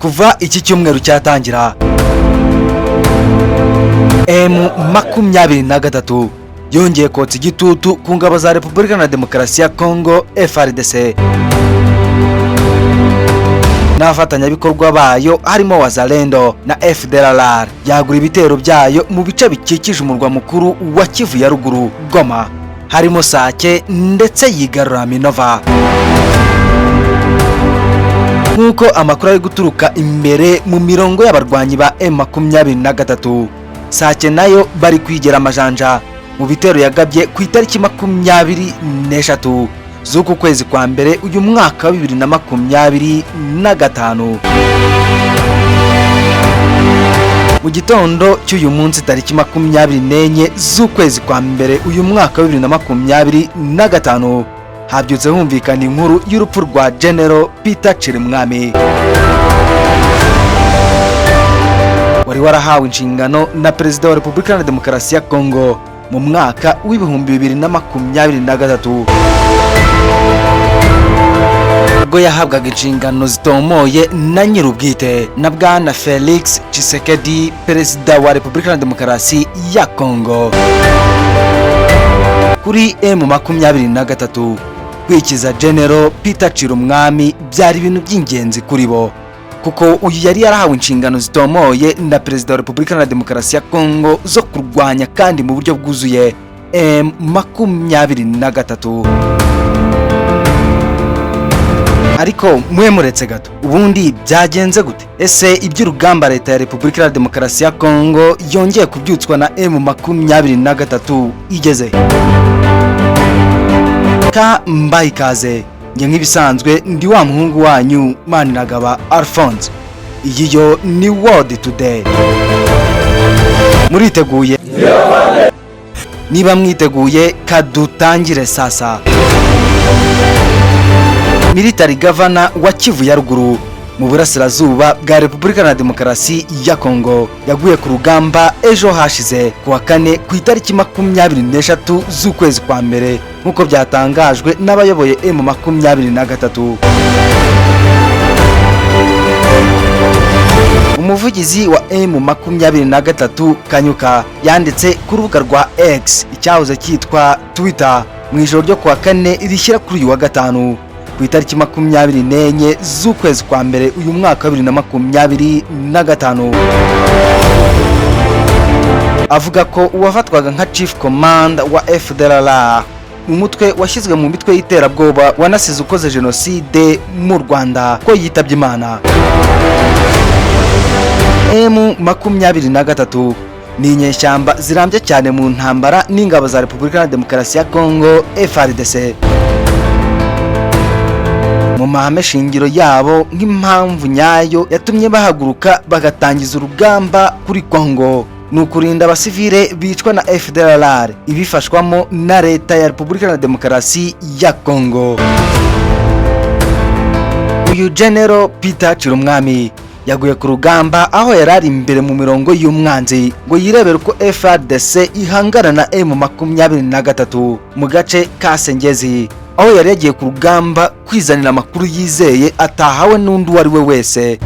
kuva iki cyumweru cyatangira M23 yongeye kotsa igitutu ku ngabo za Repubulika na Demokarasi ya Kongo FARDC n'abafatanyabikorwa bayo harimo Wazalendo na FDLR yagura ibitero byayo mu bice bikikije umurwa mukuru wa Kivu ya ruguru Goma, harimo Sake ndetse yigarura Minova. Nkuko amakuru ari guturuka imbere mu mirongo y'abarwanyi ba M23, Sake nayo bari kwigera amajanja mu bitero yagabye ku itariki 23 z'uku kwezi kwa mbere uyu mwaka wa 2025. Mu gitondo cy'uyu munsi tariki 24 z'ukwezi kwa mbere uyu mwaka wa 2025 habyutse humvikana inkuru y'urupfu rwa General Peter Chirimwami, wari warahawe inshingano na Perezida wa Repubulika na Demokarasi ya Kongo mu mwaka w'ibihumbi 2023 ubwo yahabwaga inshingano zitomoye na nyirubwite na Bwana Felix Tshisekedi, Perezida wa Repubulika na Demokarasi ya Kongo. Kuri M23 kwikiza General Peter Chirimwami byari ibintu by'ingenzi kuri bo, kuko uyu yari yarahawe inshingano zitomoye na Perezida wa Repubulika na Demokarasi ya Kongo zo kurwanya kandi mu buryo bwuzuye M23. Ariko mwe muretse gato, ubundi byagenze gute? Ese iby'urugamba leta ya Repubulika na Demokarasi ya Kongo yongeye kubyutswa na M23 igeze? Mbaye ikaze, nge nk'ibisanzwe ndi wa muhungu wanyu Maniragaba Alphonse. Iyi yo ni World Today. Muriteguye? Niba mwiteguye kadutangire sasa. Military Governor wa Kivu ya ruguru mu burasirazuba bwa Repubulika na Demokarasi ya Kongo yaguye ku rugamba ejo hashize kuwa kane ku itariki 23 z'ukwezi kwa mbere nkuko byatangajwe n'abayoboye M23. Umuvugizi wa M23 Kanyuka yanditse ku rubuga rwa X icyahoze cyitwa Twitter mu ijoro ryo kuwa kane rishyira kuri uyu wa gatanu ku itariki 24 z'ukwezi kwa mbere uyu mwaka wa 2025, avuga ko uwafatwaga nka Chief Command wa FDLR, umutwe washyizwe mu mitwe y'iterabwoba wanasize ukoze jenoside mu Rwanda, ko yitabye Imana. M23 ni inyeshyamba zirambye cyane mu ntambara n'ingabo za Repubulika na Demokarasi ya Kongo FARDC. Mu mahame shingiro yabo nk'impamvu nyayo yatumye bahaguruka bagatangiza urugamba kuri Kongo nukurinda abasivile bicwa na FDLR ibifashwamo na leta ya Repubulika na Demokarasi ya Kongo. Uyu General Peter Chirimwami yaguye ku rugamba aho yarari imbere mu mirongo y'umwanzi ngo yirebere uko FARDC ihangana na M23 mu gace ka Sengezi, aho yari yagiye ku rugamba kwizanira amakuru yizeye atahawe n'undi wari we wese.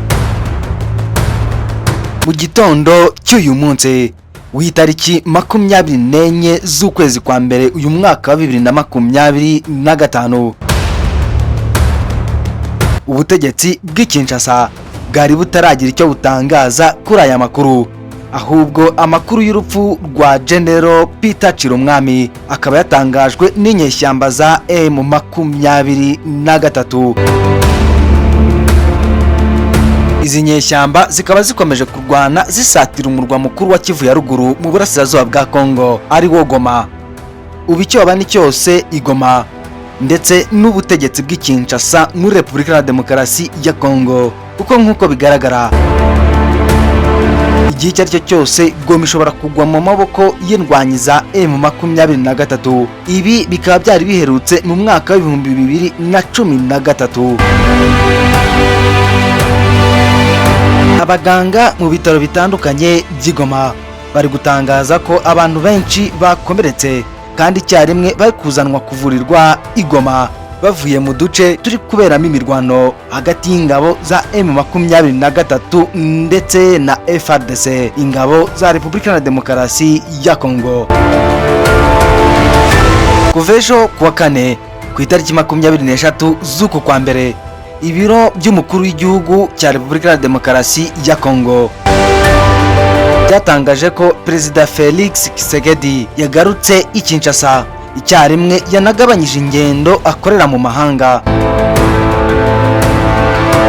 Mu gitondo cy'uyu munsi w'itariki 24 z'ukwezi kwa mbere uyu mwaka wa 2025, ubutegetsi bw'Kinshasa bwari butaragira icyo butangaza kuri aya makuru, ahubwo amakuru y'urupfu rwa General Peter Chirimwami akaba yatangajwe n'inyeshyamba za M23. Izi nyeshyamba zikaba zikomeje kurwana zisatira umurwa mukuru wa Kivu ya ruguru mu burasirazuba bwa Kongo ari wo Goma. Ubicyo abani cyose igoma ndetse n'ubutegetsi bw'Kinshasa muri Repubulika na Demokarasi ya Kongo, kuko nkuko bigaragara igihe icyo ari cyo cyose Goma ishobora kugwa mu maboko y'indwanyi za M23. Ibi bikaba byari biherutse mu mwaka wa 2013. Abaganga mu bitaro bitandukanye by'Igoma bari gutangaza ko abantu benshi bakomeretse kandi icyarimwe bari kuzanwa kuvurirwa Igoma bavuye mu duce turi kuberamo imirwano hagati y'ingabo za M23 ndetse na FARDC, ingabo za Repubulika ya Demokarasi ya Kongo. Kuva ejo kuwa kane ku itariki 23 z'uku kwa mbere, ibiro by'umukuru w'igihugu cya Repubulika ya Demokarasi ya Kongo byatangaje ko Perezida Felix Tshisekedi yagarutse i Kinshasa, icyarimwe yanagabanyije ingendo akorera mu mahanga.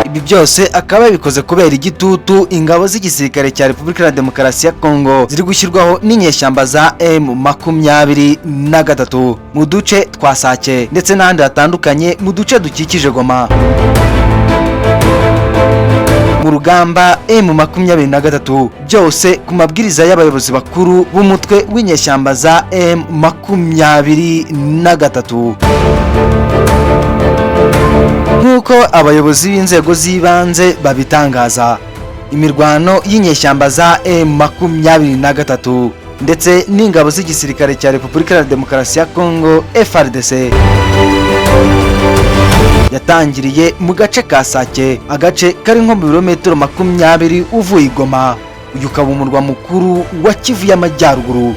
Ibi byose akaba yabikoze kubera igitutu ingabo z'igisirikare cya Repubulika ya Demokarasi ya Kongo ziri gushyirwaho n'inyeshyamba za M23 mu duce twa Sake ndetse n'ahandi hatandukanye mu duce dukikije Goma. Mu rugamba M23 byose ku mabwiriza y'abayobozi bakuru b'umutwe w'inyeshyamba za M23. Nk'uko abayobozi b'inzego z'ibanze babitangaza, imirwano y'inyeshyamba za M23 ndetse n'ingabo z'igisirikare cya Repubulika ya Demokarasi ya Kongo FARDC yatangiriye mu gace ka Sake, agace kari nko mu birometero 20 uvuye i Goma, uyu ukaba umurwa mukuru wa Kivu y'Amajyaruguru.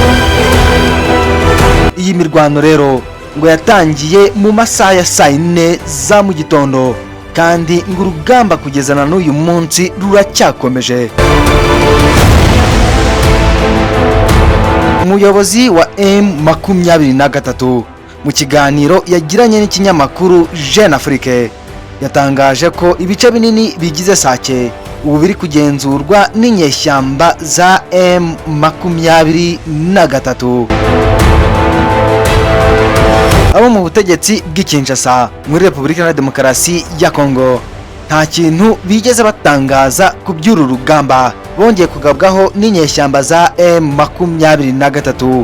Iyi mirwano rero ngo yatangiye mu masaha ya saa 4 za mu gitondo, kandi ngo urugamba kugeza na n'uyu munsi ruracyakomeje. Umuyobozi wa M23 mu kiganiro yagiranye n'ikinyamakuru Jeune Afrique yatangaje ko ibice binini bigize Sake ubu biri kugenzurwa n'inyeshyamba za M23. Abo mu butegetsi bw'i Kinshasa muri Repubulika ya Demokarasi ya Kongo nta kintu bigeze batangaza ku by'uru rugamba bongeye kugabwaho n'inyeshyamba za M23.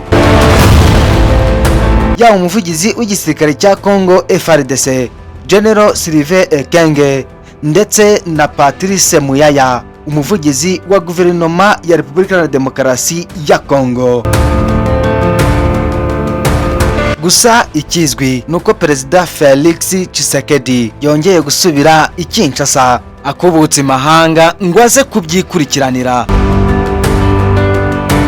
Yaba umuvugizi w'igisirikare cya Kongo FARDC General Sylvain Ekenge ndetse na Patrice Muyaya, umuvugizi wa guverinoma ya Repubulika ya Demokarasi ya Kongo. Gusa ikizwi nuko Perezida Felix Tshisekedi yongeye gusubira i Kinshasa akubutse imahanga ngo aze kubyikurikiranira.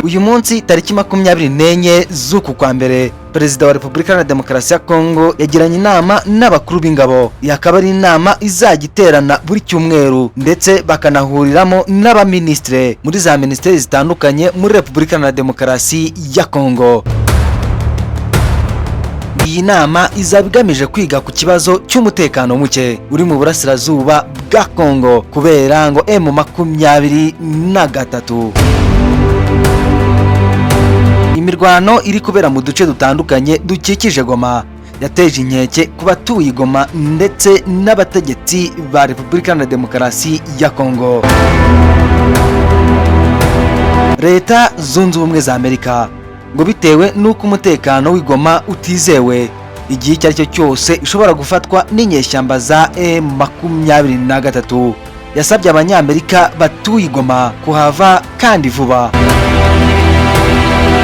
Uyu munsi tariki 24 z'uku kwa mbere, Perezida wa Repubulika ya Demokarasi ya Kongo yagiranye inama n'abakuru b'ingabo. Yakaba ari inama izajya iterana buri cyumweru ndetse bakanahuriramo n'abaministre muri za ministeri zitandukanye muri Repubulika ya Demokarasi ya Kongo. Iyi nama izaba igamije kwiga ku kibazo cy'umutekano muke uri mu burasirazuba bwa Kongo kubera ngo M23. Imirwano iri kubera mu duce dutandukanye dukikije Goma yateje inkeke ku batuye Goma ndetse n'abategetsi ba Repubulika ya Demokarasi ya Kongo. Leta Zunze Ubumwe za Amerika ngo bitewe n'uko umutekano w'Igoma utizewe, igihe icyo ari cyo cyose ishobora gufatwa n'inyeshyamba za M23, yasabye abanyamerika batuye Igoma kuhava kandi vuba.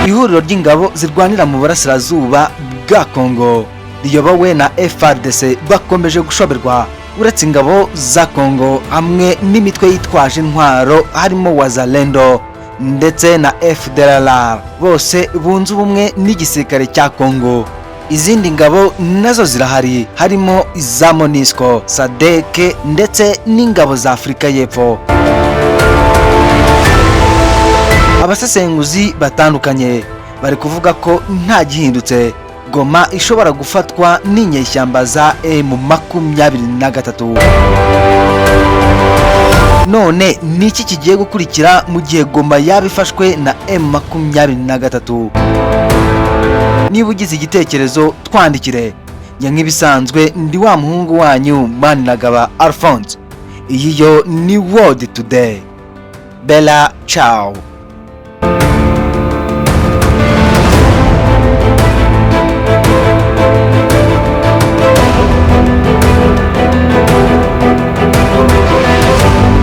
Ihuriro ry'ingabo zirwanira mu burasirazuba bwa Kongo riyobowe na FARDC bakomeje gushoberwa, uretse ingabo za Kongo hamwe n'imitwe yitwaje intwaro harimo Wazalendo ndetse na FDLR, bose bunze ubumwe n'igisirikare cya Kongo. Izindi ngabo nazo zirahari harimo iza MONUSCO, SADC ndetse n'ingabo za Afurika y'Epfo. Abasesenguzi batandukanye bari kuvuga ko nta gihindutse, Goma ishobora gufatwa n'inyeshyamba za M23. None niki kigiye gukurikira mu gihe Goma yabifashwe na M23? Niba ugize igitekerezo twandikire. Nk'ibisanzwe ndi wa muhungu wanyu Maniragaba Alphonse. Iyi yo ni World Today. Bella ciao.